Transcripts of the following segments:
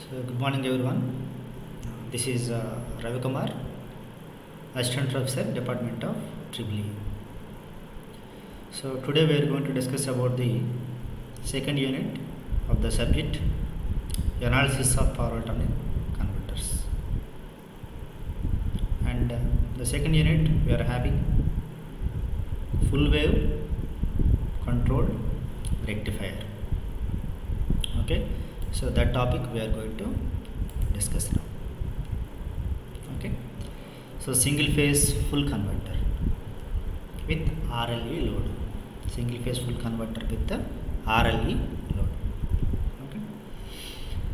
So, good morning, everyone. This is Ravi Kumar, Assistant Professor, Department of EEE. So, today we are going to discuss about the second unit of the subject analysis of power alternate converters. And the second unit we are having full wave controlled rectifier. Okay, so that topic we are going to discuss now. Okay, so single phase full converter with RLE load. Single phase full converter with the RLE load. Okay,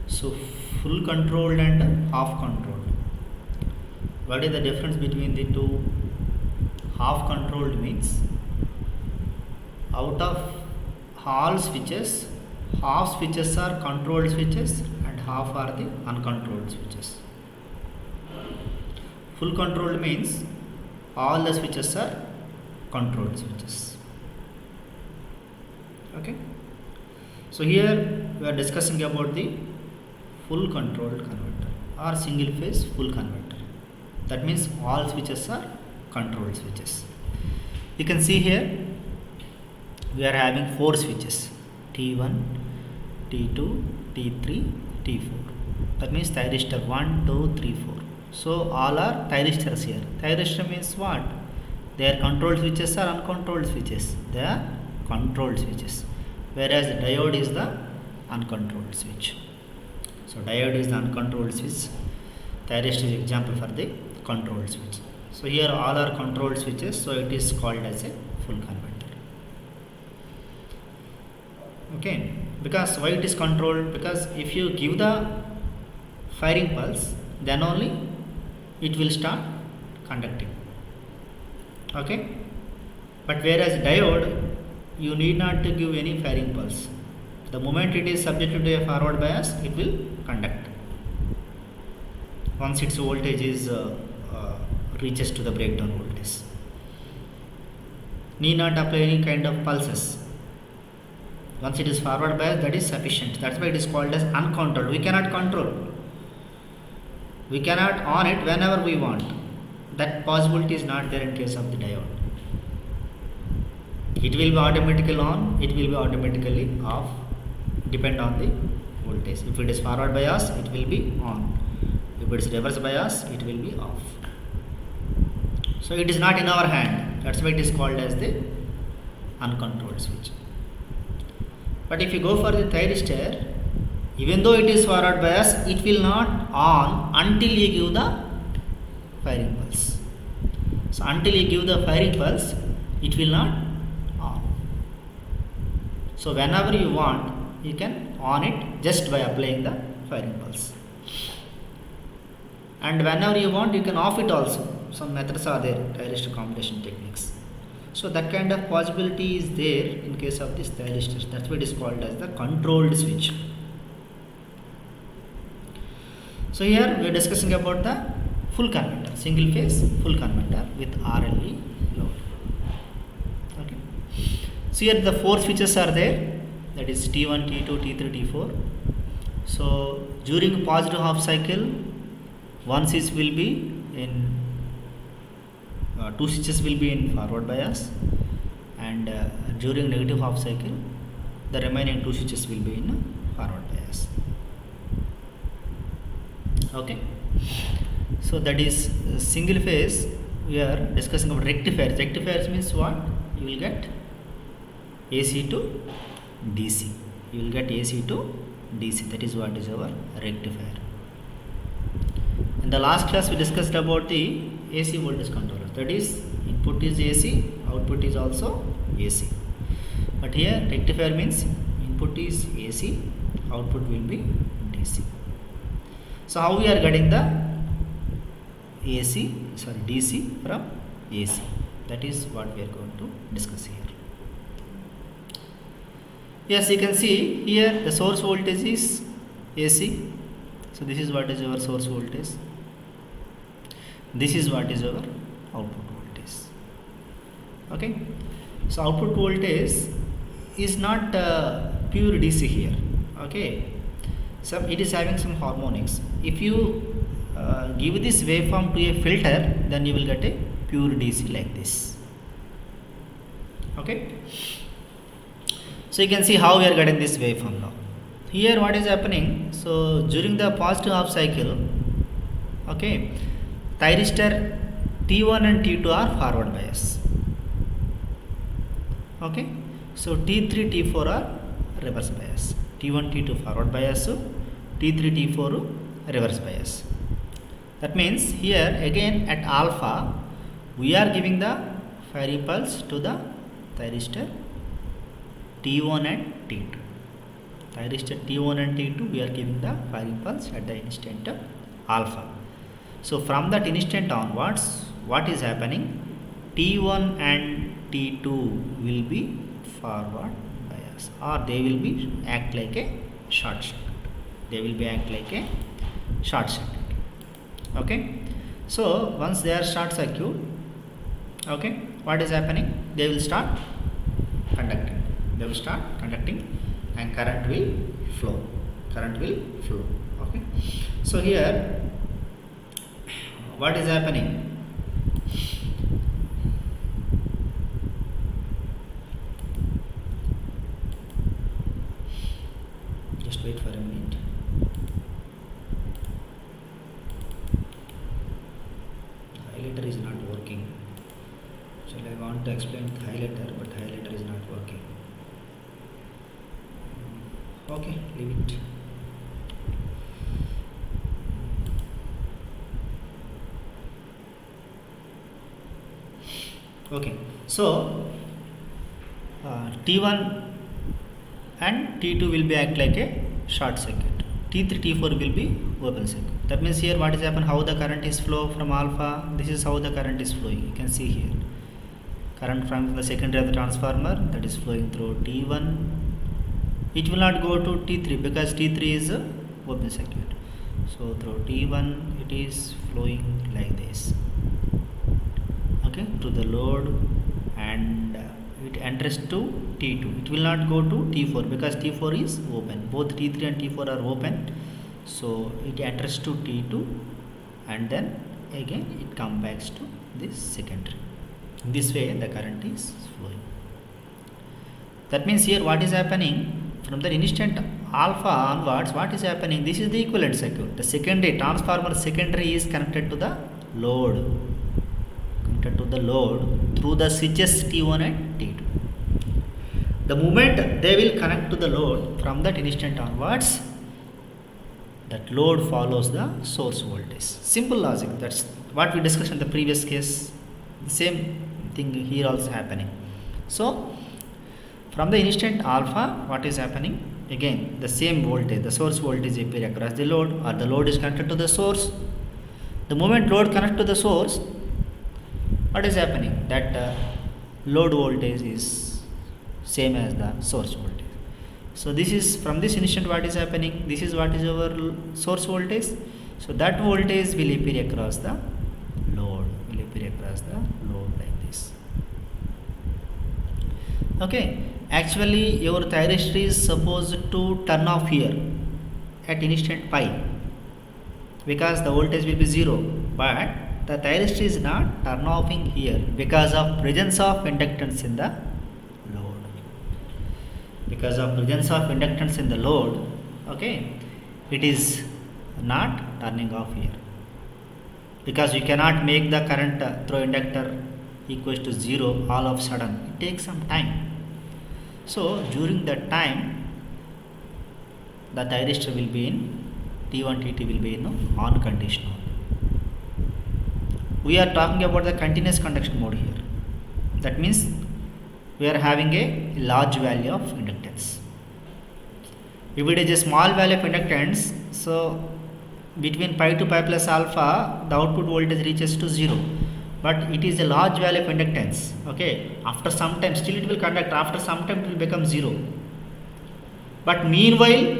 so full controlled and half controlled. What is the difference between the two? Half controlled means out of all switches, half switches are controlled switches and half are the uncontrolled switches. Full controlled means all the switches are controlled switches. Okay, so here we are discussing about the full controlled converter or single phase full converter. That means all switches are controlled switches. You can see here we are having 4 switches: T1, T2, T3, T4. That means thyristor 1, 2, 3, 4. So all are thyristors here. Thyristor means what? They are controlled switches or uncontrolled switches? They are controlled switches. Whereas diode is the uncontrolled switch. So diode is the uncontrolled switch. Thyristor is example for the controlled switch. So here all are controlled switches. So it is called as a full converter. Okay, because why it is controlled? Because if you give the firing pulse, then only it will start conducting. Okay, but whereas diode, you need not to give any firing pulse. The moment it is subjected to a forward bias, it will conduct once its voltage is reaches to the breakdown voltage. Need not apply any kind of pulses. Once it is forward bias, that is sufficient. That's why it is called as uncontrolled. We cannot control. We cannot on it whenever we want. That possibility is not there in case of the diode. It will be automatically on, it will be automatically off, depend on the voltage. If it is forward bias, it will be on. If it is reverse bias, it will be off. So it is not in our hand. That's why it is called as the uncontrolled switch. But if you go for the thyristor, even though it is forward bias, it will not on until you give the firing pulse. So until you give the firing pulse, it will not on. So whenever you want, you can on it just by applying the firing pulse. And whenever you want, you can off it also. Some methods are there, thyristor combination techniques. So that kind of possibility is there in case of this thyristor. That's why it is called as the controlled switch. So here we are discussing about the full converter, single phase full converter with RLE load. Okay. So here the 4 switches are there. That is T1, T2, T3, T4. So during positive half cycle, one switch will be in 2 switches will be in forward bias, and during negative half cycle the remaining 2 switches will be in forward bias. Okay, so that is single phase. We are discussing about rectifiers. Rectifiers means what? You will get AC to DC. You will get AC to DC. That is what is our rectifier. In the last class we discussed about the AC voltage controller. That is, input is AC, output is also AC. But here rectifier means input is AC, output will be DC. So how we are getting the DC from AC? That is what we are going to discuss here. Yes, you can see here the source voltage is AC. So this is what is our source voltage. This is what is our output voltage. Okay, so output voltage is not pure DC here. Okay, it is having some harmonics. If you give this waveform to a filter, then you will get a pure DC like this. Okay, so you can see how we are getting this waveform now. Here what is happening, so during the positive half cycle, okay, thyristor T1 and T2 are forward bias. Okay, so T3 T4 are reverse bias. T1 T2 forward bias, T3 T4 reverse bias. That means here again at alpha we are giving the fiery pulse to the thyristor T1 and T2. Thyristor T1 and T2 we are giving the firing pulse at the instant of alpha. So from that instant onwards, what is happening? T1 and T2 will be forward bias, or they will be act like a short circuit. They will be act like a short circuit. Okay. So once they are short circuit, okay, what is happening? They will start conducting. They will start conducting, and current will flow. Current will flow. Okay. So here, what is happening? Just wait for a minute. Highlighter is not working. So I want to explain highlighter, but highlighter is not working. Okay, leave it. Okay, so T1 and T2 will be act like a short circuit. T3 T4 will be open circuit. That means here what is happen, how the current is flow from alpha. This is how the current is flowing. You can see here current from the secondary of the transformer that is flowing through T1. It will not go to T3 because T3 is a open circuit. So through T1 it is flowing like this, okay, to the load, and it enters to T2. It will not go to T4 because T4 is open. Both T3 and T4 are open. So it enters to T2, and then again it comes back to this secondary. In this way the current is flowing. That means here what is happening, from the instant alpha onwards, what is happening? This is the equivalent circuit. The secondary transformer secondary is connected to the load, through the switches T1 and T2. The moment they will connect to the load, from that instant onwards, that load follows the source voltage. Simple logic. That's what we discussed in the previous case. The same thing here also happening. So from the instant alpha, what is happening? Again the same voltage, the source voltage appear across the load, or the load is connected to the source. The moment load connect to the source, what is happening? That load voltage is same as the source voltage. So this is from this instant what is happening. This is what is our source voltage. So that voltage will appear across the load. Like this. Okay. Actually, your thyristor is supposed to turn off here at instant pi, because the voltage will be 0. But the thyristor is not turn offing here because of presence of inductance in the load. Because of presence of inductance in the load, okay, it is not turning off here. Because you cannot make the current through inductor equals to 0 all of a sudden. It takes some time. So during that time, the thyristor will be in T1, T2 will be in on condition. We are talking about the continuous conduction mode here. That means we are having a large value of inductance. If it is a small value of inductance, so between pi to pi plus alpha, the output voltage reaches to 0. But it is a large value of inductance. Okay, after some time, still it will conduct. After some time, it will become 0. But meanwhile,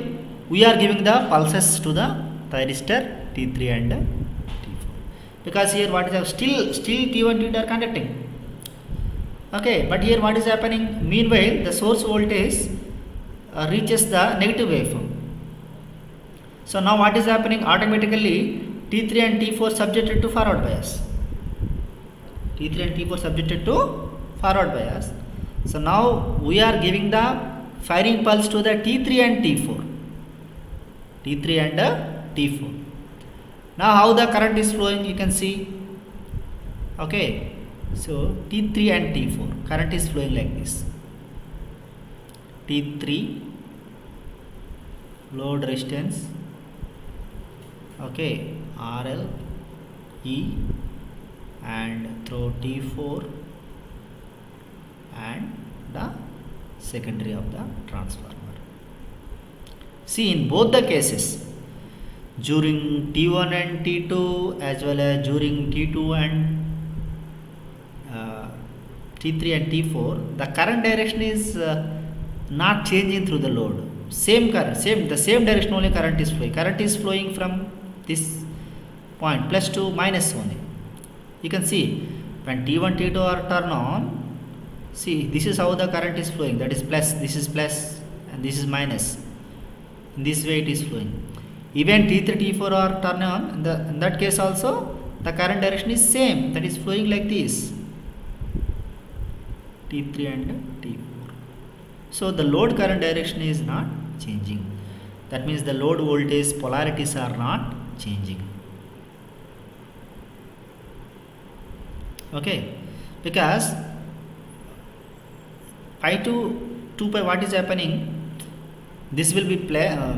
we are giving the pulses to the thyristor T3 and T4. Because here what is still T1, T2 are conducting. Okay, but here what is happening? Meanwhile, the source voltage reaches the negative waveform. So now what is happening? Automatically T3 and T4 subjected to forward bias. T3 and T4 subjected to forward bias. So now we are giving the firing pulse to the T3 and T4. T3 and T4. Now how the current is flowing, you can see. Okay. So T3 and T4 current is flowing like this. T3 load resistance, okay, RL E, and through T4 and the secondary of the transformer. See, in both the cases, during T1 and T2 as well as during T2 and T3 and T4, the current direction is not changing through the load. Same current, the same direction only current is flowing. Current is flowing from this point plus to minus only. You can see when T1, T2 are turned on, see this is how the current is flowing. That is plus, this is plus, and this is minus. In this way it is flowing. Even T3, T4 are turned on. In that case also the current direction is same. That is flowing like this. T3 and T4. So the load current direction is not changing. That means the load voltage polarities are not changing. Okay, because pi to 2 pi, what is happening? This will be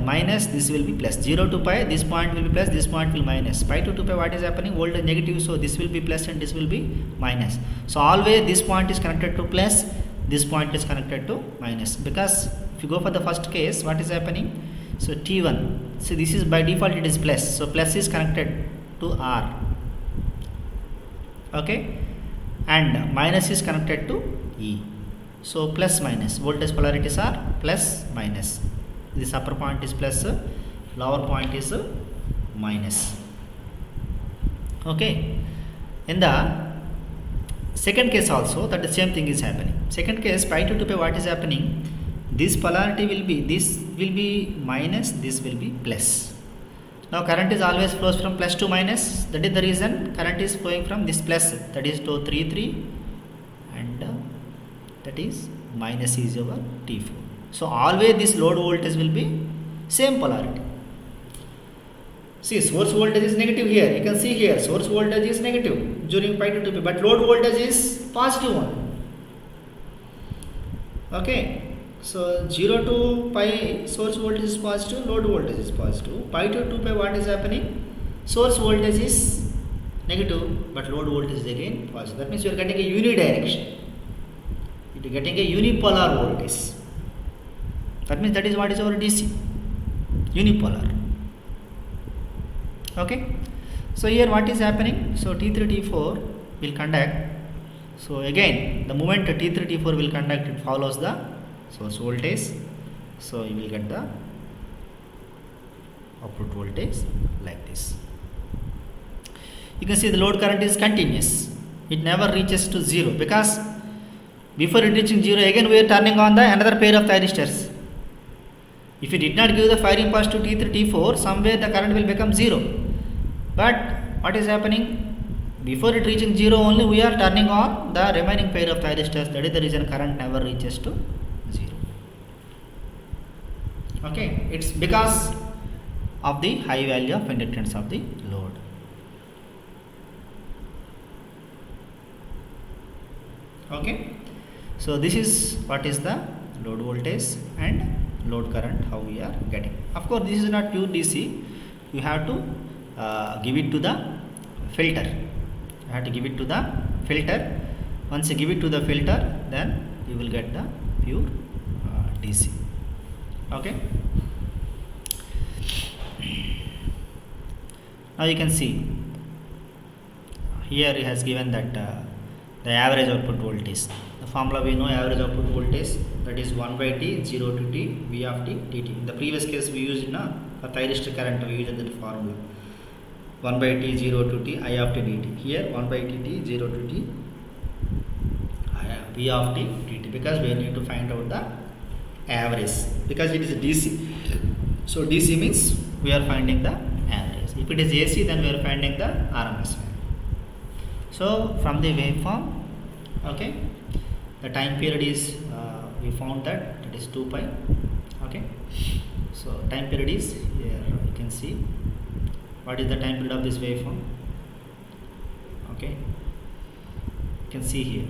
minus, this will be plus. 0 to pi, this point will be plus, this point will minus. Pi to 2 pi, what is happening? Voltage negative, so this will be plus and this will be minus. So always this point is connected to plus, this point is connected to minus. Because if you go for the first case, what is happening? So T1, see this is by default it is plus, so plus is connected to R, okay, and minus is connected to E. So plus minus, voltage polarities are plus minus. This upper point is plus, lower point is minus. Okay. In the second case also, that the same thing is happening. Second case, pi to 2 pi, what is happening? This polarity will be, this will be minus, this will be plus. Now current is always flows from plus to minus. That is the reason current is flowing from this plus, that is to 3, and that is minus is over T4. So always this load voltage will be same polarity. See, source voltage is negative here. You can see here source voltage is negative during pi to 2 pi, but load voltage is positive one. Okay, so 0 to pi source voltage is positive, load voltage is positive. Pi to 2 pi, what is happening? Source voltage is negative, but load voltage is again positive. That means you are getting a unidirection. You are getting a unipolar voltage. That means that is what is our DC, unipolar. Okay. So here what is happening? So T3, T4 will conduct. So again the moment T3, T4 will conduct, it follows the source voltage. So you will get the output voltage like this. You can see the load current is continuous. It never reaches to 0, because before it reaching 0, again we are turning on the another pair of thyristors. If you did not give the firing pulse to T3, T4, somewhere the current will become 0. But what is happening? Before it reaching 0 only, we are turning on the remaining pair of thyristors. That is the reason current never reaches to 0. Okay, it's because of the high value of inductance of the load. Okay, so this is what is the load voltage and load current, how we are getting. Of course, this is not pure DC. You have to give it to the filter. You have to give it to the filter. Once you give it to the filter, then you will get the pure DC. Okay. Now you can see here he has given that the average output voltage. The formula we know, average output voltage, that is 1 by T, 0 to T, V of T, dt. In the previous case we used a thyristor current, we used that formula. 1 by T, 0 to T, I of T, dt. Here 1 by T, 0 to T, V of T, dt. Because we need to find out the average, because it is DC. So DC means we are finding the average. If it is AC, then we are finding the RMS value. So from the waveform, okay, the time period is we found that it is 2 pi. Okay, so time period is here. You can see what is the time period of this waveform. Okay, you can see here.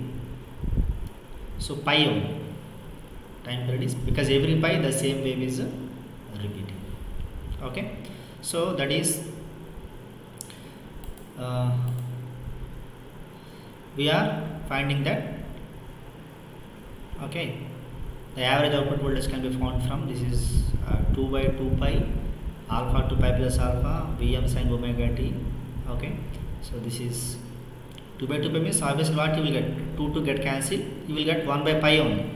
So pi only time period is, because every pi the same wave is repeating. Okay, so that is we are finding that, okay, the average output voltage can be found from, this is 2 by 2 pi alpha to pi plus alpha Vm sin omega t. Okay, so this is 2 by 2 pi means obviously what you will get, 2 to get cancelled, you will get 1 by pi only.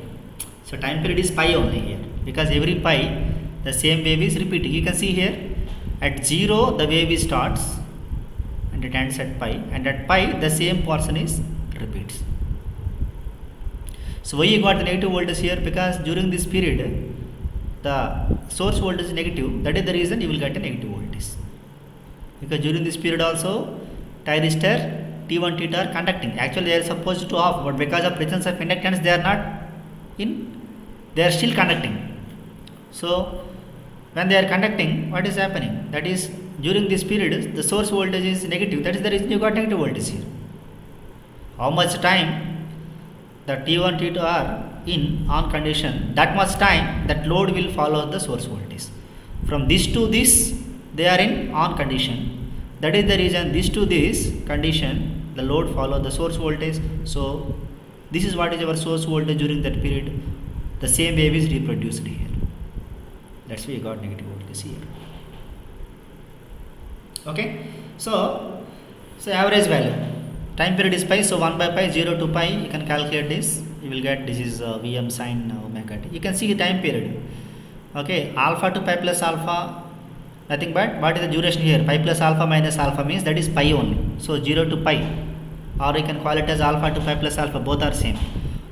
So time period is pi only here, because every pi the same wave is repeating. You can see here at 0 the wave starts and it ends at pi, and at pi the same portion is repeats. So why you got the negative voltage here? Because during this period the source voltage is negative, that is the reason you will get a negative voltage. Because during this period also thyristor T1 T2 are conducting. Actually they are supposed to off, but because of presence of inductance they are not in, they are still conducting. So when they are conducting, what is happening? That is, during this period the source voltage is negative, that is the reason you got negative voltage here. How much time the T1 T2 are in on condition, that much time that load will follow the source voltage. From this to this they are in on condition, that is the reason this to this condition the load follow the source voltage. So this is what is our source voltage during that period, the same wave is reproduced here. That's why you got negative voltage here. Okay, so average value, time period is pi, so 1 by pi, 0 to pi, you can calculate this, you will get, this is Vm sin omega t. You can see the time period. Okay, alpha to pi plus alpha, nothing but what is the duration here, pi plus alpha minus alpha means that is pi only. So 0 to pi, or you can call it as alpha to pi plus alpha, both are same.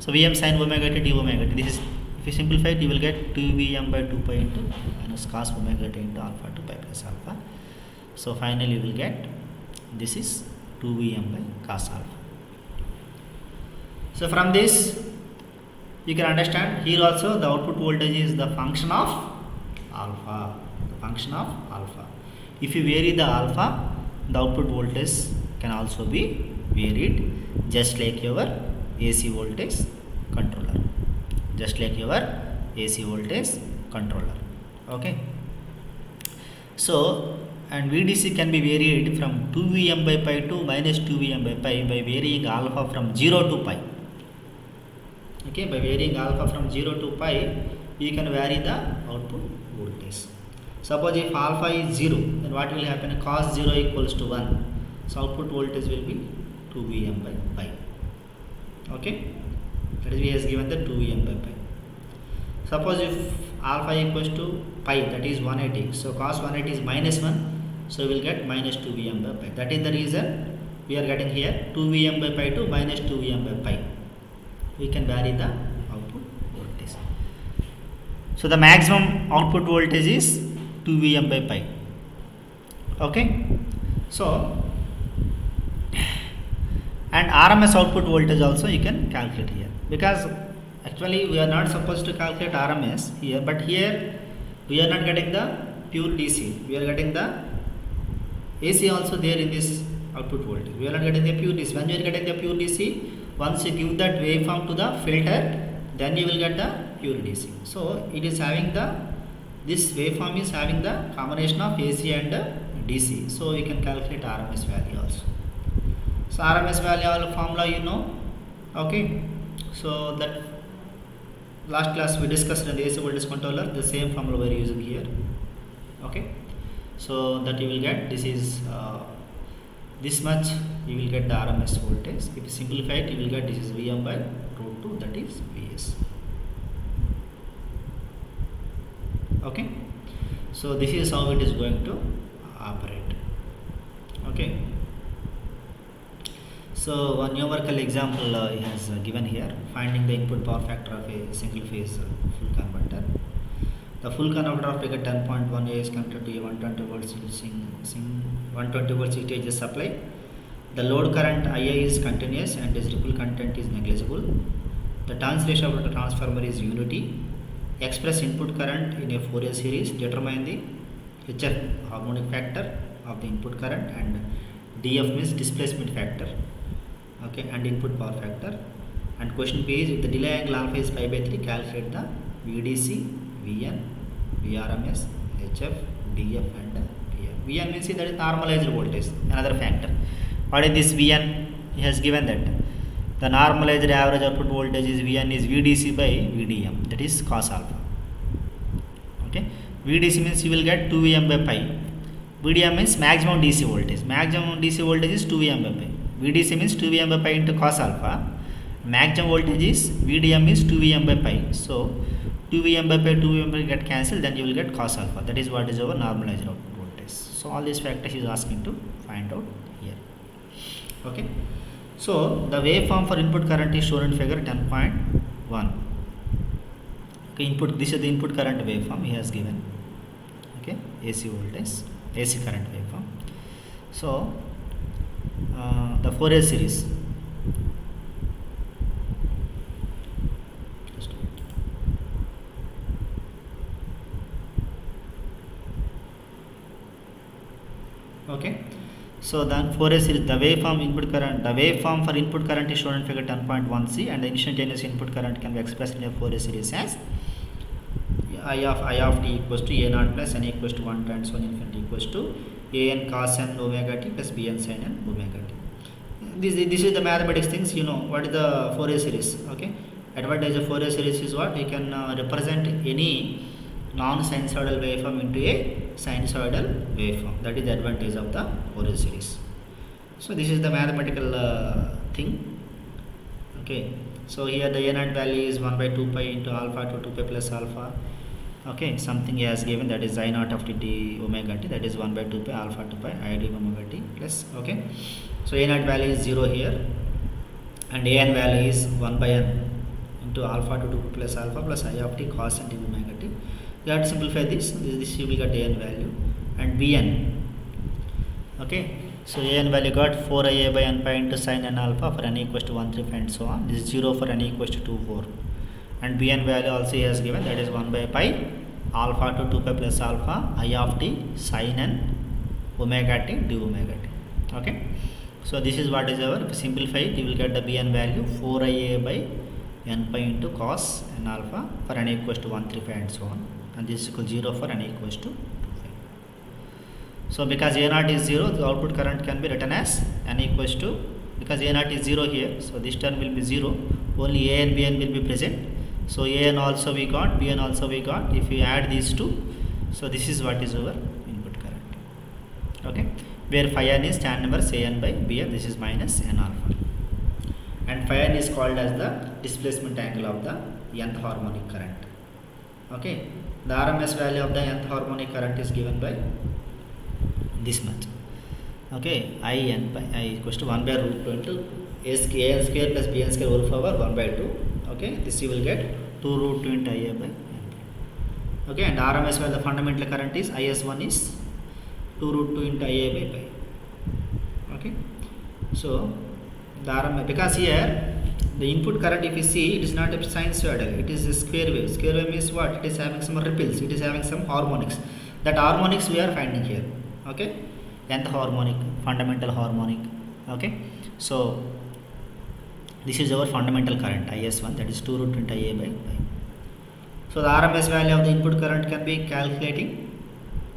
So Vm sin omega t d omega t, this is, if you simplify it you will get 2 Vm by 2 pi into minus cos omega t into alpha to pi plus alpha. So finally you will get, this is 2 Vm by cos alpha. So from this you can understand, here also the output voltage is the function of alpha, the function of alpha. If you vary the alpha, the output voltage can also be varied, just like your AC voltage controller, just like your AC voltage controller. Okay, so and VDC can be varied from 2 Vm by pi to minus 2 Vm by pi by varying alpha from 0 to pi. Okay, by varying alpha from 0 to pi, you can vary the output voltage. Suppose if alpha is 0, then what will happen? Cos 0 equals to 1. So output voltage will be 2 Vm by pi. Okay, that is, we has given the 2 Vm by pi. Suppose if alpha equals to pi, that is 180. So cos 180 is minus 1. So we will get minus 2 Vm by pi. That is the reason we are getting here 2 Vm by pi to minus 2 Vm by pi. We can vary the output voltage. So the maximum output voltage is 2 Vm by pi. Okay. So and RMS output voltage also you can calculate here, because actually we are not supposed to calculate RMS here, but here we are not getting the pure DC, we are getting the AC also there in this output voltage. We are not getting the pure DC. When you are getting the pure DC, once you give that waveform to the filter, then you will get the pure DC. So it is having the, this waveform is having the combination of AC and DC. So you can calculate RMS value also. So RMS value formula you know. Okay. So that last class we discussed in the AC voltage controller, the same formula we are using here. Okay. So that you will get, this is this much you will get the RMS voltage. If you simplify it, you will get, this is Vm by root 2, that is Vs. Okay, so this is how it is going to operate. Okay, so one numerical example he has given here, finding the input power factor of a single phase full converter. The full converter of figure 10.1a is connected to a 120 volts 120 volts ETH supply. The load current IA is continuous and its ripple content is negligible. The turns ratio of the transformer is unity. Express input current in a Fourier series. Determine the HF harmonic factor of the input current, and DF means displacement factor, okay, and input power factor. And question B is, if the delay angle alpha is pi by 3, calculate the VDC, VN, VRMS, HF, DF and PF. VN means that is normalized voltage, another factor. What is this VN? He has given that the normalized average output voltage is VN is VDC by VDM, that is cos alpha. Okay, VDC means you will get 2 Vm by pi. VDM means maximum DC voltage. Maximum DC voltage is 2 Vm by pi. VDC means 2 Vm by pi into cos alpha. Maximum voltage is VDM is 2 Vm by pi. So 2 Vm by pi, 2 Vm by pi get cancelled, then you will get cos alpha. That is what is our normalized output voltage. So all these factors is asking to find out here. Okay. So the waveform for input current is shown in figure 10.1. Okay, input, this is the input current waveform he has given. Okay, AC voltage, AC current waveform. So the Fourier series. Okay, so then Fourier series, the waveform input current, the waveform for input current is shown in figure 10.1c, and the instantaneous input current can be expressed in a Fourier series as I of t equals to a naught plus n equals to 1 times 1 infinity equals to a n cos n omega t plus b n sin n omega t. This is the mathematics things, you know what is the Fourier series. Okay, advantage of Fourier series is what you can represent any non-sinusoidal waveform into a sinusoidal waveform. That is the advantage of the Fourier series. So this is the mathematical thing. Okay, so here the a naught value is 1 by 2 pi into alpha to 2 pi plus alpha. Okay, something he has given, that is I naught of t d omega t, that is 1 by 2 pi alpha to pi I d omega t plus. Okay, so a naught value is 0 here, and a n value is 1 by n into alpha to 2 pi plus alpha plus I of t cos n d omega t. You have to simplify this you will get a n value, and b n. Okay, so a n value got 4 I a by n pi into sin n alpha for n equals to 1 3 and so on. This is 0 for n equals to 2 4, and b n value also he has given, that is 1 by pi alpha to 2 pi plus alpha I of t sin n omega t d omega t. Okay, so this is what is our, if you simplify it, you will get the b n value 4 I a by n pi into cos n alpha for n equals to 1 3 and so on, and this is equal 0 for n equals to 2 5. So because a naught is 0, the output current can be written as n equals to, because a naught is 0 here, so this term will be 0, only a and b n will be present. So a n also we got, b n also we got. If we add these two, so this is what is our input current. Okay, where phi n is tan inverse a n by b n, this is minus n alpha, and phi n is called as the displacement angle of the nth harmonic current. Okay, the RMS value of the nth harmonic current is given by this much. Okay, I n by I equals to 1 by root 2 into a n square plus b n square whole power 1 by 2. Okay, this you will get 2 root 2 into I a by n. Okay, and RMS value, the fundamental current is IS1 is 2 root 2 into I a by pi. Okay, so the RMS, because here the input current, if you see, it is not a sinusoidal, it is a square wave. Square wave means what? It is having some ripples, it is having some harmonics. That harmonics we are finding here. Okay, nth harmonic, fundamental harmonic. Okay, so this is our fundamental current IS1, that is 2 root 2 into I a by pi. So the RMS value of the input current can be calculating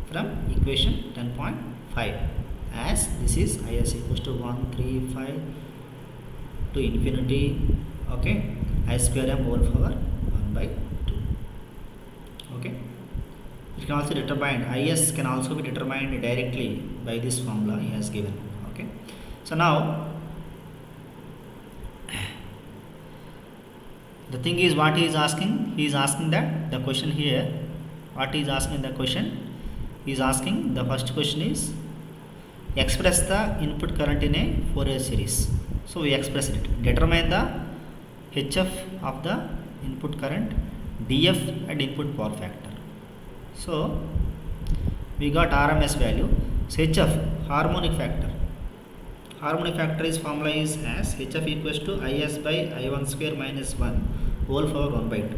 from equation 10.5, as this is IS equals to 135 to infinity. Okay, I square m whole power 1 by 2. Okay, it can also determine, IS can also be determined directly by this formula he has given. Okay, so now the thing is, what he is asking, he is asking that the question here, what he is asking the question, he is asking, the first question is express the input current in a Fourier series. So we express it, determine the HF of the input current, DF and input power factor. So we got RMS value. So HF, harmonic factor. Harmonic factor is formula is as HF equals to IS by I1 square minus 1 whole power 1 by 2.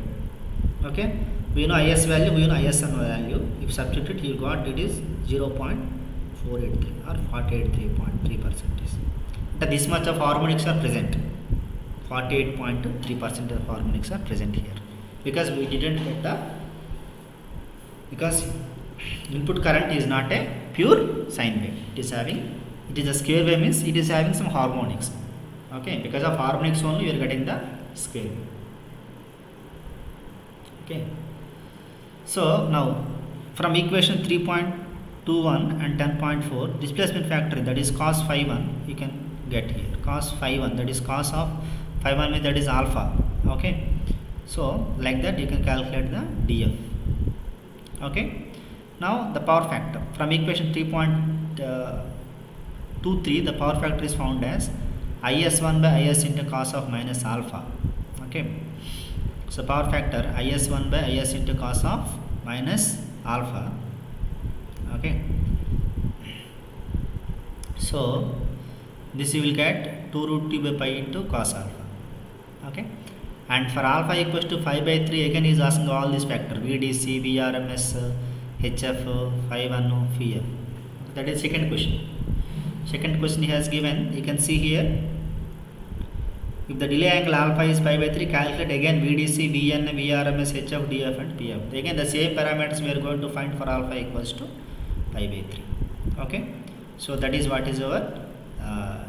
Okay, we know IS value, we know ISN value. If substitute, you got it is 0.483 or 48.3%. This much of harmonics are present. 48.3% of harmonics are present here, because we didn't get the, because input current is not a pure sine wave. It is a square wave, means it is having some harmonics. Okay, because of harmonics only you are getting the square wave. Okay, so now from equation 3.21 and 10.4, displacement factor, that is cos phi 1, you can get here. Cos phi 1, that is cos of phi 1 means that is alpha. Okay, so like that you can calculate the df. Okay, now the power factor from equation 3.23, the power factor is found as is1 by is into cos of minus alpha. Okay, so power factor is1 by is into cos of minus alpha. Okay, so this you will get 2 root 2 by pi into cos alpha. Okay, and for alpha equals to 5 by 3, again is asking all these factor VDC, VRMS, HF, phi 1, phi f. That is second question. Second question he has given, you can see here, if the delay angle alpha is pi by 3, calculate again VDC, VN, VRMS, HF, DF and PF. Again the same parameters we are going to find for alpha equals to pi by 3. Okay, so that is what is our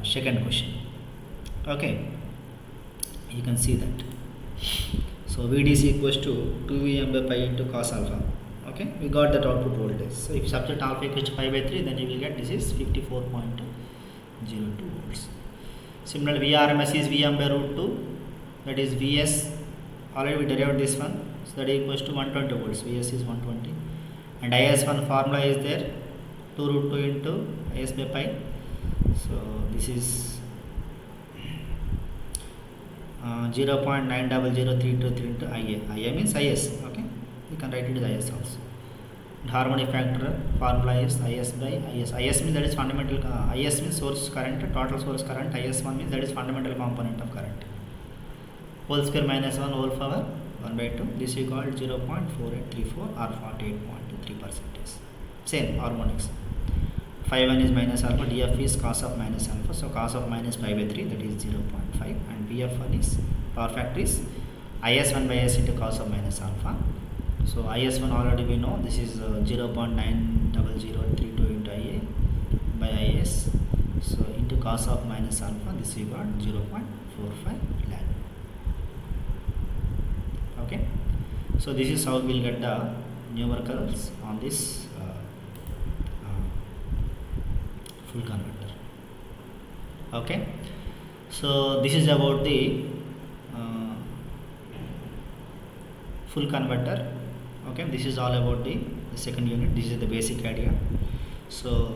second question. Okay, you can see that. So VDC equals to 2Vm by pi into cos alpha. Okay, we got that output voltage. So if substitute alpha equals to pi by 3, then you will get this is 54.02 volts. Similarly, VRMS is Vm by root 2, that is Vs. Already we derived this one, so that equals to 120 volts. Vs is 120, and IS1 formula is there, 2 root 2 into Is by pi. So this is 0.90032 into Ia. Ia means Is. Okay, you can write it as Is also. And harmonic factor formula is Is by Is. Is means that is fundamental. Is means source current, total source current. Is1 means that is fundamental component of current. Whole square minus 1 whole power 1 by 2. This is called 0.4834 or 48.3%. Same harmonics. Phi 1 is minus alpha, df is cos of minus alpha, so cos of minus pi by 3, that is 0.5, and bf1 is, power factor is is1 by is into cos of minus alpha. So is1 already we know, this is 0.90032 into Ia by is, so into cos of minus alpha, this we got 0.45 lambda. Okay, so this is how we will get the numericals on this full converter. Okay, so this is about the full converter. Okay, this is all about the second unit. This is the basic idea. So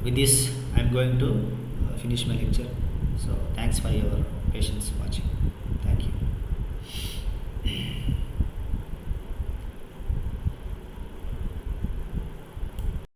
with this I am going to finish my lecture. So thanks for your patience watching.